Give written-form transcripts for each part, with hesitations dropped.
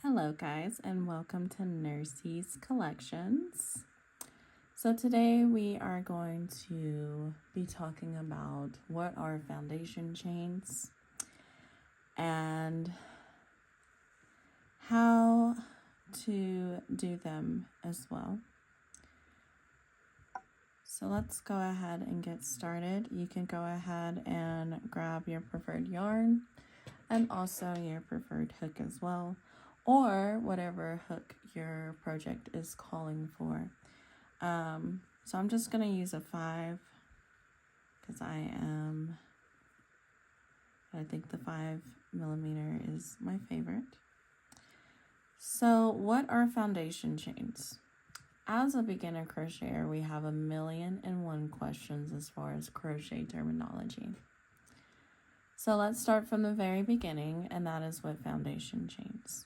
Hello guys and welcome to Nursey's Collections. So today we are going to be talking about what are foundation chains and how to do them as well. So let's go ahead and get started. You can go ahead and grab your preferred yarn and also your preferred hook as well, or whatever hook your project is calling for. So I'm just going to use a 5 because I think the 5mm is my favorite. So what are foundation chains? As a beginner crocheter, we have 1,000,001 questions as far as crochet terminology. So let's start from the very beginning, and that is what foundation chains.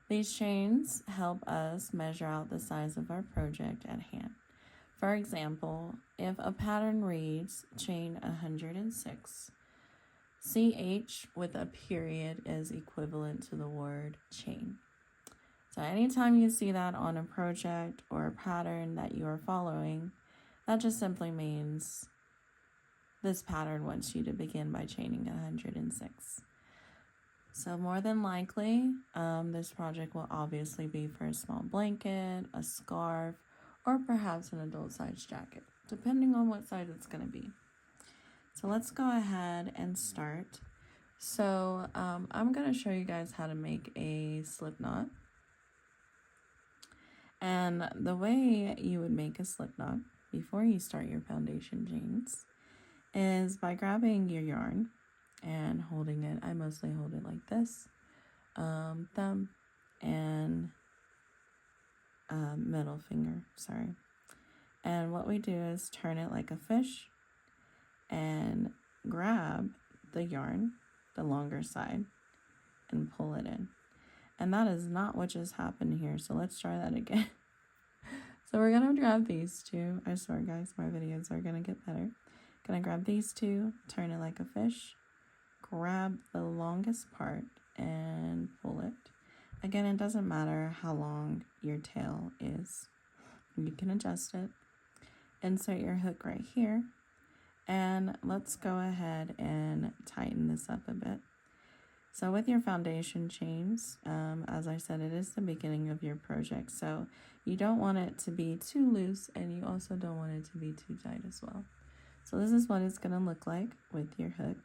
These chains help us measure out the size of our project at hand. For example, if a pattern reads chain 106, CH with a period is equivalent to the word chain. So anytime you see that on a project or a pattern that you are following, that just simply means this pattern wants you to begin by chaining 106. So more than likely, this project will obviously be for a small blanket, a scarf, or perhaps an adult size jacket, depending on what size it's going to be. So let's go ahead and start. So I'm going to show you guys how to make a slip knot. And the way you would make a slip knot before you start your foundation chains is by grabbing your yarn and holding it. I mostly hold it like this, thumb and middle finger, sorry. And what we do is turn it like a fish and grab the yarn, the longer side, and pull it in. And that is not what just happened here, so let's try that again. So we're gonna grab these two. I swear guys, my videos are gonna get better. Gonna grab these two, turn it like a fish, grab the longest part and pull it. Again, it doesn't matter how long your tail is. You can adjust it. Insert your hook right here. And let's go ahead and tighten this up a bit. So with your foundation chains, as I said, it is the beginning of your project. So you don't want it to be too loose and you also don't want it to be too tight as well. So this is what it's going to look like with your hook.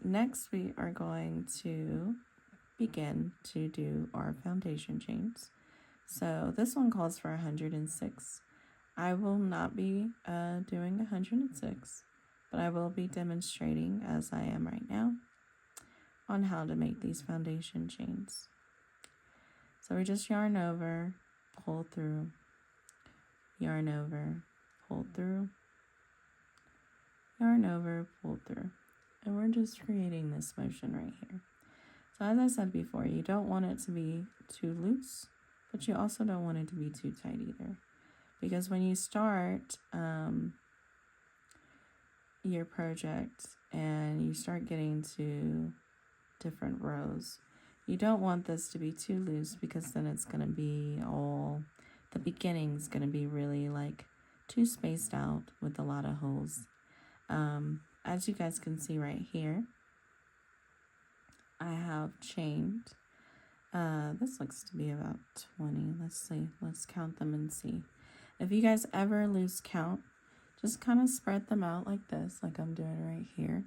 Next, we are going to begin to do our foundation chains. So this one calls for 106. I will not be doing 106, but I will be demonstrating, as I am right now, on how to make these foundation chains. So we just yarn over, pull through, yarn over, pull through, yarn over, pull through. And we're just creating this motion right here. So as I said before, you don't want it to be too loose, but you also don't want it to be too tight either. Because when you start your project and you start getting to different rows, you don't want this to be too loose because then it's going to be the beginning's going to be really like too spaced out with a lot of holes. As you guys can see right here, I have chained, this looks to be about 20. Let's see, let's count them and see. If you guys ever lose count, just kind of spread them out like this, like I'm doing right here.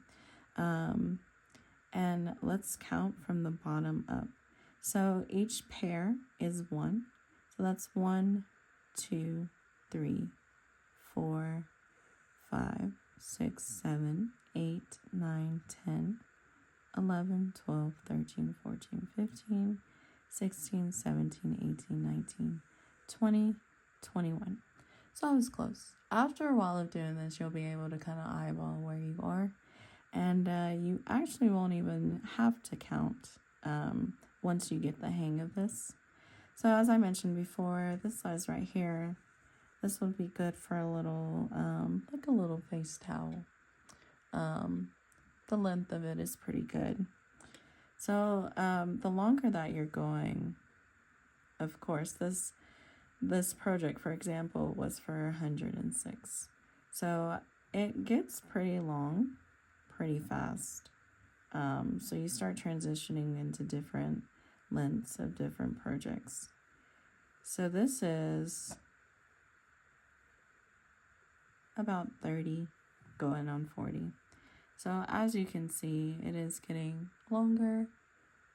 And let's count from the bottom up. So each pair is 1. So that's 1, 2, 3, 4, 5, 6, 7, 8, 9, 10, 11, 12, 13, 14, 15, 16, 17, 18, 19, 20, 21. So I was close. After a while of doing this, you'll be able to kind of eyeball where you are. And you actually won't even have to count once you get the hang of this. So as I mentioned before, this size right here, this would be good for a little, like a little face towel. The length of it is pretty good. So the longer that you're going, of course, this project, for example, was for 106. So it gets pretty long, pretty fast. So you start transitioning into different lengths of different projects. So this is about 30 going on 40. So as you can see, it is getting longer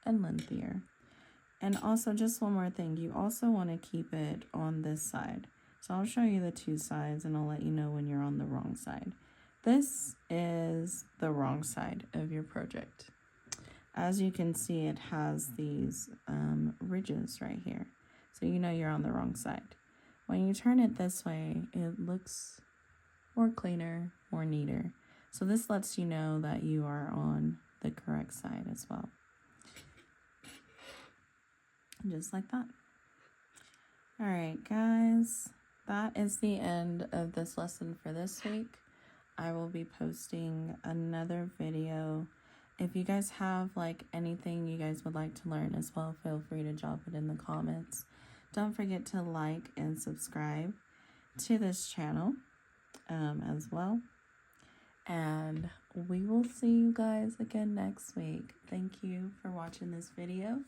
and lengthier. And also, just one more thing, you also want to keep it on this side. So I'll show you the two sides and I'll let you know when you're on the wrong side. This is the wrong side of your project. As you can see, it has these ridges right here. So you know you're on the wrong side. When you turn it this way, it looks more cleaner, more neater. So this lets you know that you are on the correct side as well. Just like that. All right, guys, that is the end of this lesson for this week. I will be posting another video. If you guys have like anything you guys would like to learn as well, feel free to drop it in the comments. Don't forget to like and subscribe to this channel as well. And we will see you guys again next week. Thank you for watching this video.